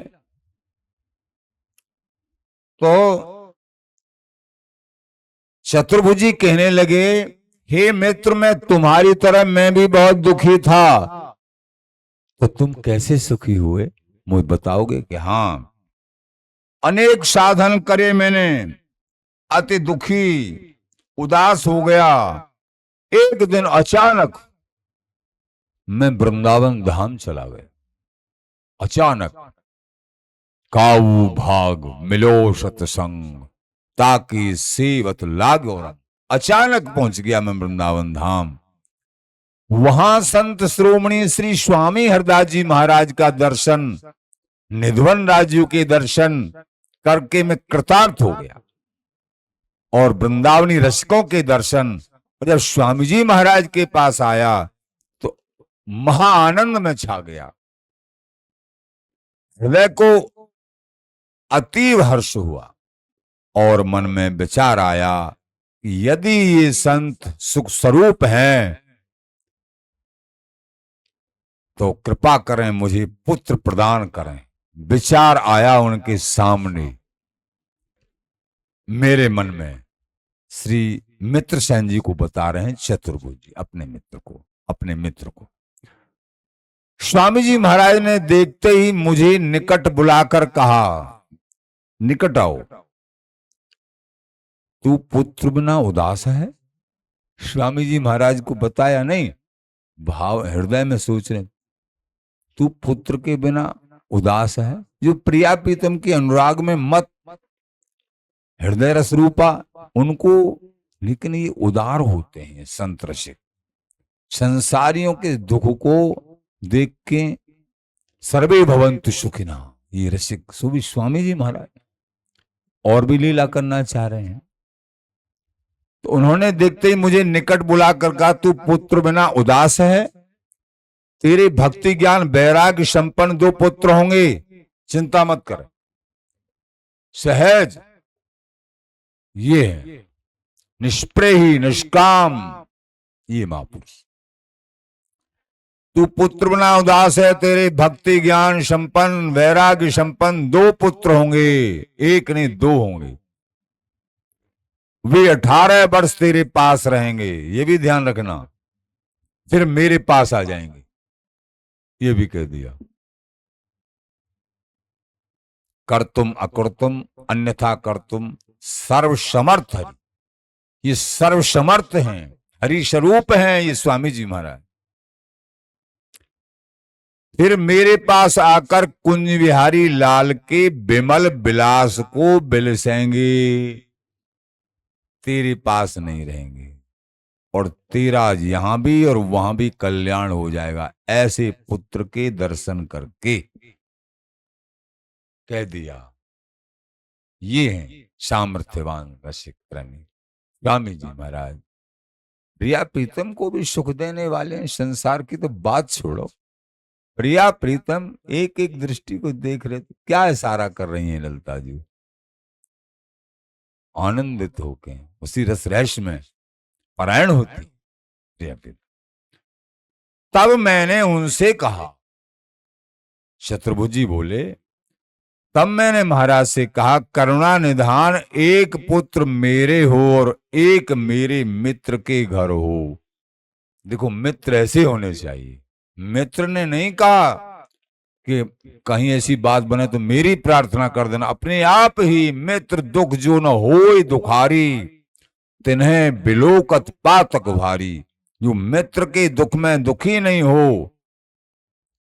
तो चतुर्भुजी कहने लगे, हे मित्र, मैं तुम्हारी तरह मैं भी बहुत दुखी था, तो तुम कैसे सुखी हुए मुझे बताओगे? कि हाँ, अनेक साधन करे मैंने, अति दुखी उदास हो गया। एक दिन अचानक मैं वृंदावन धाम चला गया। अचानक काऊ भाग मिलो सतसंग, ताकि सेवत लागो रंग। अचानक पहुंच गया मैं वृंदावन धाम। वहां संत श्रोमणी श्री स्वामी हरदास जी महाराज का दर्शन, निधवन राजू के दर्शन करके मैं कृतार्थ हो गया, और वृंदावनी रसिकों के दर्शन। जब स्वामी जी महाराज के पास आया तो महा आनंद में छा गया, हृदय को अतीव हर्ष हुआ, और मन में विचार आया कि यदि ये संत सुख स्वरूप हैं तो कृपा करें, मुझे पुत्र प्रदान करें। विचार आया उनके सामने मेरे मन में। श्री मित्रसेन जी को बता रहे हैं चतुर्भुज जी, अपने मित्र को। स्वामी जी महाराज ने देखते ही मुझे निकट बुलाकर कहा, निकट आओ, तू पुत्र बिना उदास है? स्वामी जी महाराज को बताया नहीं, भाव हृदय में सोच रहे, तू पुत्र के बिना उदास है? जो प्रिया प्रीतम के अनुराग में मत हृदय रस रूपा उनको, लेकिन ये उदार होते हैं संत रसिक, संसारियों के दुख को देख के सर्वे भवन्तु सुखिना, ये रसिक सो भी स्वामी जी महाराज और भी लीला करना चाह रहे हैं। तो उन्होंने देखते ही मुझे निकट बुलाकर कहा, तू पुत्र बिना उदास है? तेरे भक्ति ज्ञान वैराग्य संपन्न 2 पुत्र होंगे, चिंता मत कर, सहज ये है, निष्प्रेही निष्काम ये महापुरुष। तू पुत्र बिना उदास है, तेरे भक्ति ज्ञान संपन्न वैराग्य संपन्न 2 पुत्र होंगे, एक नहीं 2 होंगे। वे 18 वर्ष तेरे पास रहेंगे, ये भी ध्यान रखना, फिर मेरे पास आ जाएंगे, ये भी कह दिया। कर्तुम अकर्तुम अन्यथा कर्तुम सर्वसमर्थ हरि, ये सर्वसमर्थ हैं, हरि स्वरूप हैं ये स्वामी जी महाराज। फिर मेरे पास आकर कुंज विहारी लाल के बिमल विलास को बिलसेंगे, तेरे पास नहीं रहेंगे। और तेरा यहां भी और वहां भी कल्याण हो जाएगा, ऐसे पुत्र के दर्शन करके कह दिया। ये हैं सामर्थ्यवान रसिक प्रेमी स्वामी जी महाराज। प्रिया प्रीतम को भी सुख देने वाले हैं। संसार की तो बात छोड़ो, प्रिया प्रीतम एक एक दृष्टि को देख रहे थे। क्या इशारा कर रही हैं ललिता जी? आनंदित होके उसी रस रहस्य में परायण होती प्रिया प्रीतम। तब मैंने उनसे कहा, शत्रुभुजी बोले, तब मैंने महाराज से कहा, करुणा निधान एक पुत्र मेरे हो और एक मेरे मित्र के घर हो। देखो, मित्र ऐसे होने चाहिए। मित्र ने नहीं कहा कि कहीं ऐसी बात बने तो मेरी प्रार्थना कर देना, अपने आप ही मित्र दुख जो न होय दुखारी, तिन्हें बिलोकत पातक भारी। जो मित्र के दुख में दुखी नहीं हो,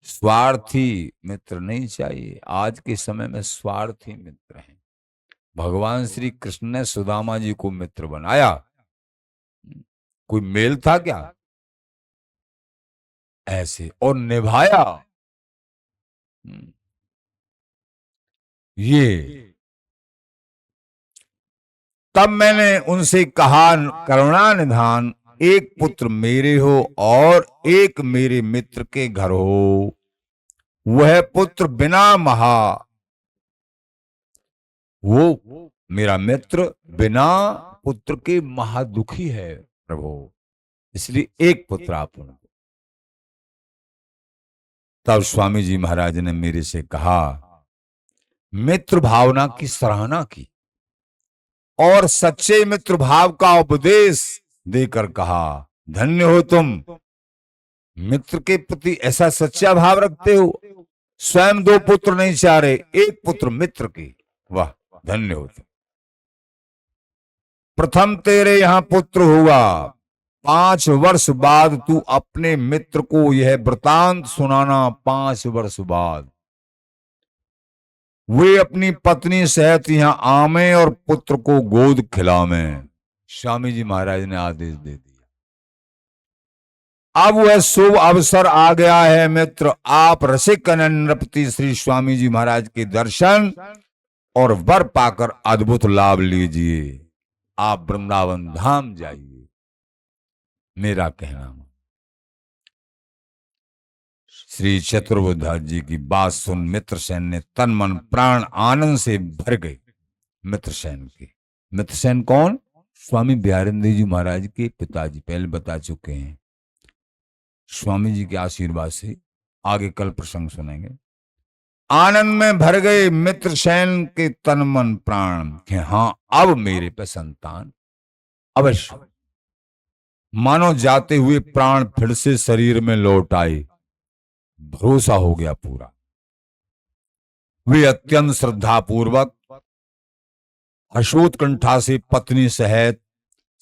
स्वार्थी मित्र नहीं चाहिए। आज के समय में स्वार्थी मित्र हैं। भगवान श्री कृष्ण ने सुदामा जी को मित्र बनाया, कोई मेल था क्या? ऐसे और निभाया। ये तब मैंने उनसे कहा, करुणा निधान एक पुत्र मेरे हो और एक मेरे मित्र के घर हो। वह पुत्र बिना महा, वो मेरा मित्र बिना पुत्र के महादुखी है प्रभु, इसलिए एक पुत्र आप उनको। तब स्वामी जी महाराज ने मेरे से कहा, मित्र भावना की सराहना की और सच्चे मित्र भाव का उपदेश देकर कहा, धन्य हो तुम, मित्र के प्रति ऐसा सच्चा भाव रखते हो। स्वयं दो पुत्र नहीं चाह रहे, एक पुत्र मित्र के। वाह, धन्य हो तुम। प्रथम तेरे यहां पुत्र हुआ, 5 वर्ष बाद तू अपने मित्र को यह वृतांत सुनाना। 5 वर्ष बाद वे अपनी पत्नी सहित यहां आमे और पुत्र को गोद खिलावे। स्वामी जी महाराज ने आदेश दे दिया। अब वह शुभ अवसर आ गया है मित्र, आप रसिक नृपति श्री स्वामी जी महाराज के दर्शन और वर पाकर अद्भुत लाभ लीजिए। आप वृंदावन धाम जाइए, मेरा कहना। श्री चतुर्बुद्धास जी की बात सुन मित्रसेन ने तन मन प्राण आनंद से भर गए। मित्रसेन के, मित्रसेन कौन? स्वामी बिहारिंद्र जी महाराज के पिताजी, पहले बता चुके हैं। स्वामी जी के आशीर्वाद से आगे कल प्रसंग सुनेंगे। आनंद में भर गए मित्रसेन के तन मन प्राण कि हाँ, अब मेरे पे संतान अवश्य। मानो जाते हुए प्राण फिर से शरीर में लौट आए, भरोसा हो गया पूरा। वे अत्यंत श्रद्धा पूर्वक हर्षोत्कंठा से पत्नी सहित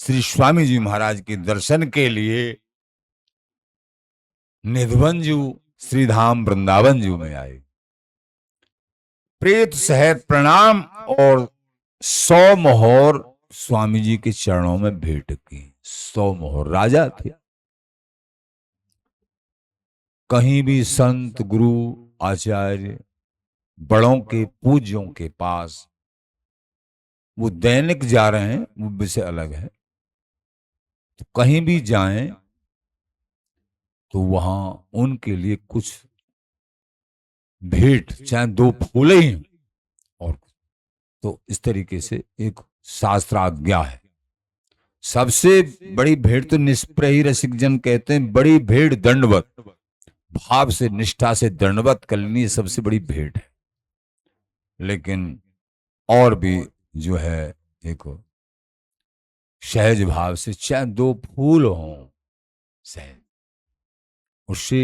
श्री स्वामी जी महाराज के दर्शन के लिए निधवंजू श्रीधाम वृंदावन जी में आए। प्रेत सहित प्रणाम और 100 मोहर स्वामी जी के चरणों में भेंट की। 100 मोहर, राजा थे। कहीं भी संत गुरु आचार्य बड़ों के पूज्यों के पास वो दैनिक जा रहे हैं, वो विषय अलग है। तो कहीं भी जाएं तो वहां उनके लिए कुछ भेंट, चाहे 2 फूल ही और तो इस तरीके से एक शास्त्र आज्ञा है। सबसे बड़ी भेंट तो निष्प्रही रसिक जन कहते हैं, बड़ी भेंट दंडवत, भाव से निष्ठा से दंडवत करनी सबसे बड़ी भेंट है। लेकिन और भी जो है, देखो, सहज भाव से चाहे 2 फूल हों सहज, उससे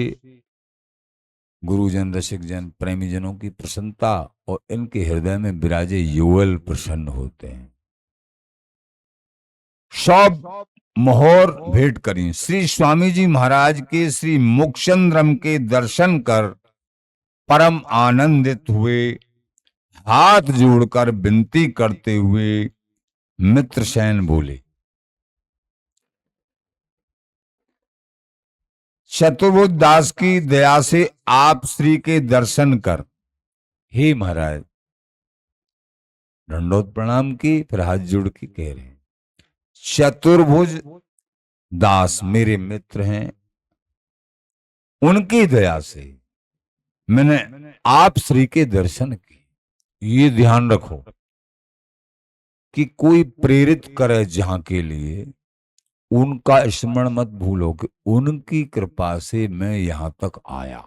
गुरुजन रसिक जन प्रेमी जनों की प्रसन्नता और इनके हृदय में विराजे युगल प्रसन्न होते हैं। 100 मोहर भेंट करी। श्री स्वामी जी महाराज के श्री मुखचंद्रम के दर्शन कर परम आनंदित हुए। हाथ जोड़कर विनती करते हुए मित्रसेन बोले, चतुर्भुज दास की दया से आप श्री के दर्शन कर, हे महाराज दंडोत प्रणाम की, फिर हाथ जोड़ के कह रहे हैं, चतुर्भुज दास मेरे मित्र हैं, उनकी दया से मैंने आप श्री के दर्शन किए। ये ध्यान रखो कि कोई प्रेरित करे जहां के लिए, उनका स्मरण मत भूलो कि उनकी कृपा से मैं यहां तक आया।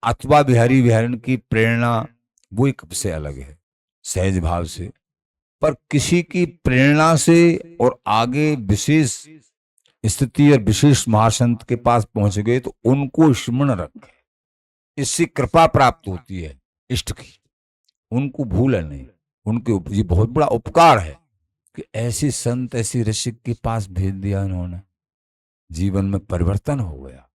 अथवा बिहारी बिहारन की प्रेरणा वो एक से अलग है, सहज भाव से, पर किसी की प्रेरणा से और आगे विशेष स्थिति और विशेष महासंत के पास पहुंच गए तो उनको स्मरण रखे, इससे कृपा प्राप्त होती है इष्ट की। उनको भूल नहीं, उनके ये बहुत बड़ा उपकार है कि ऐसे संत ऐसे ऋषि के पास भेज दिया इन्होंने, जीवन में परिवर्तन हो गया।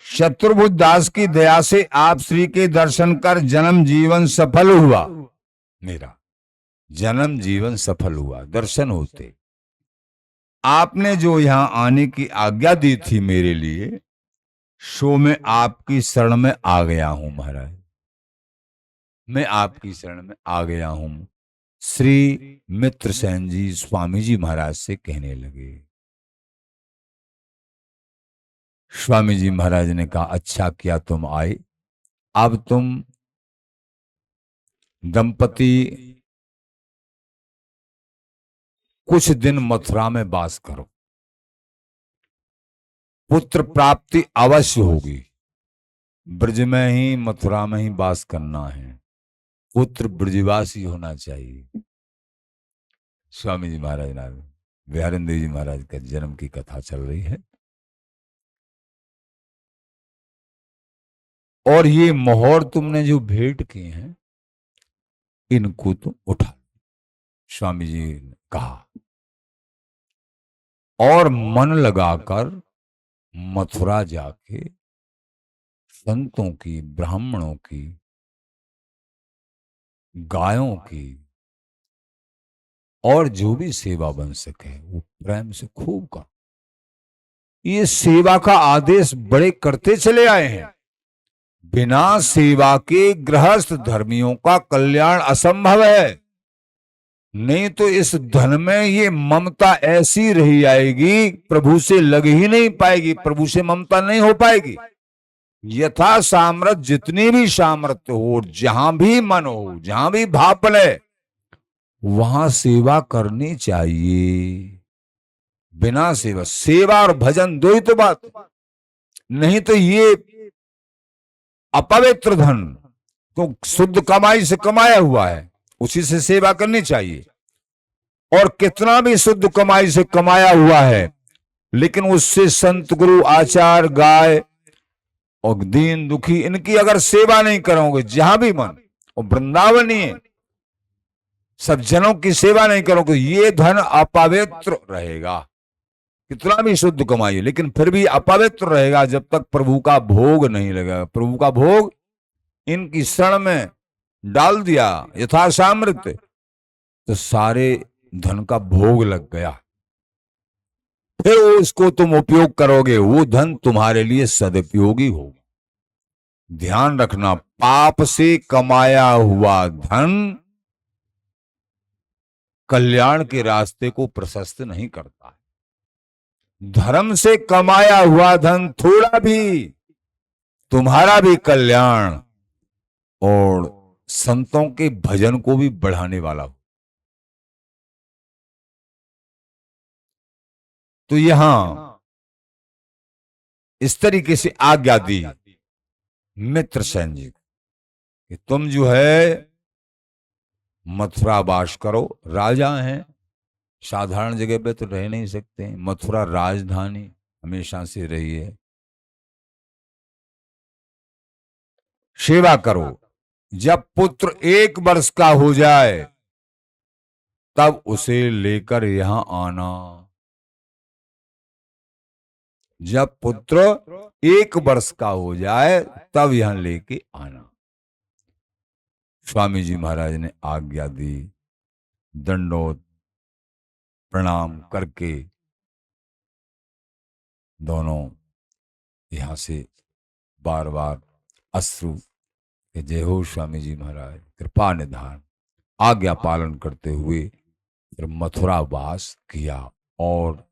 शत्रुभुज दास की दया से आप श्री के दर्शन कर जन्म जीवन सफल हुआ। मेरा जन्म जीवन सफल हुआ, दर्शन होते। आपने जो यहां आने की आज्ञा दी थी मेरे लिए, सो मैं आपकी शरण में आ गया हूं महाराज, मैं आपकी शरण में आ गया हूं। श्री मित्रसेन जी स्वामी जी महाराज से कहने लगे। स्वामी जी महाराज ने कहा, अच्छा किया तुम आए, अब तुम दंपति कुछ दिन मथुरा में वास करो, पुत्र प्राप्ति अवश्य होगी। ब्रज में ही मथुरा में ही वास करना है, पुत्र ब्रजवासी होना चाहिए। स्वामी जी महाराज ने, बिहारिंद जी महाराज का जन्म की कथा चल रही है, और ये मोहर तुमने जो भेंट किए हैं इनको तुम उठा, स्वामी जी ने कहा, और मन लगाकर मथुरा जाके संतों की, ब्राह्मणों की, गायों की और जो भी सेवा बन सके वो प्रेम से खूब कर। ये सेवा का आदेश बड़े करते चले आए हैं। बिना सेवा के गृहस्थ धर्मियों का कल्याण असंभव है। नहीं तो इस धन में ये ममता ऐसी रही आएगी, प्रभु से लग ही नहीं पाएगी, प्रभु से ममता नहीं हो पाएगी। यथा सामर्थ्य, जितनी भी सामर्थ्य हो, जहां भी मन हो, जहां भी भाव बने, वहां सेवा करनी चाहिए। बिना सेवा, सेवा और भजन दो ही तो बात, नहीं तो ये अपवित्र धन तो शुद्ध कमाई से कमाया हुआ है, उसी से सेवा करनी चाहिए। और कितना भी शुद्ध कमाई से कमाया हुआ है, लेकिन उससे संत गुरु आचार गाय और दीन दुखी इनकी अगर सेवा नहीं करोगे, जहां भी मन, और वृंदावन ही है, सब जनों की सेवा नहीं करोगे, ये धन अपवित्र रहेगा। कितना भी शुद्ध कमाइए लेकिन फिर भी अपवित्र रहेगा जब तक प्रभु का भोग नहीं लगेगा। प्रभु का भोग इनकी शरण में डाल दिया यथा सामर्थ्य, तो सारे धन का भोग लग गया, फिर उसको तुम उपयोग करोगे, वो धन तुम्हारे लिए सदुपयोगी होगा। ध्यान रखना, पाप से कमाया हुआ धन कल्याण के रास्ते को प्रशस्त नहीं करता। धर्म से कमाया हुआ धन थोड़ा भी तुम्हारा भी कल्याण और संतों के भजन को भी बढ़ाने वाला हो। तो यहां इस तरीके से आज्ञा दी मित्रसेन जी कि तुम जो है मथुरा वास करो। राजा हैं, साधारण जगह पे तो रह नहीं सकते, मथुरा राजधानी हमेशा से रही है। सेवा करो, जब पुत्र 1 वर्ष का हो जाए तब उसे लेकर यहां आना। जब पुत्र 1 वर्ष का हो जाए तब यहां लेके आना। स्वामी जी महाराज ने आज्ञा दी, दंडोत प्रणाम करके दोनों यहाँ से बार बार अश्रु के जय हो स्वामी जी महाराज कृपा निधान आज्ञा पालन करते हुए फिर मथुरा वास किया और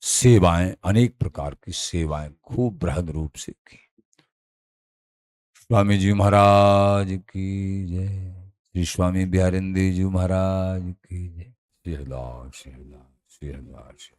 सेवाएं अनेक प्रकार की सेवाएं खूब बृहद रूप से की। स्वामी जी महाराज की जय। श्री स्वामी बिहारिंदर जी महाराज की जय। श्री हरिदास श्री हरिदास श्री हरिदास।